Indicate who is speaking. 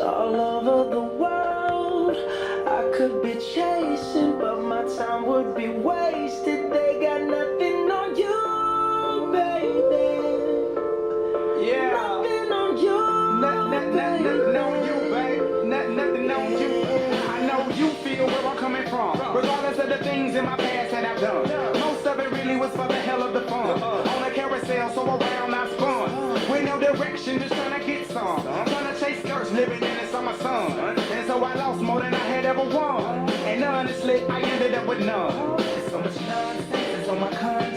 Speaker 1: all over the world. I could be chasing, but my time would be wasted. They got nothing on you, baby. Yeah. Nothing on you. Nothing on you, baby. Nothing on you. I know you feel where I'm coming from. Regardless of the things in my past that I've done. Most of it really was for the hell of the fun. On a carousel, so around I spun. With no direction, just trying to get some. Trying to chase skirts, living in the summer sun. And so I lost more than I had ever won. And honestly, I ended up with none. There's so much nonsense on my conscience.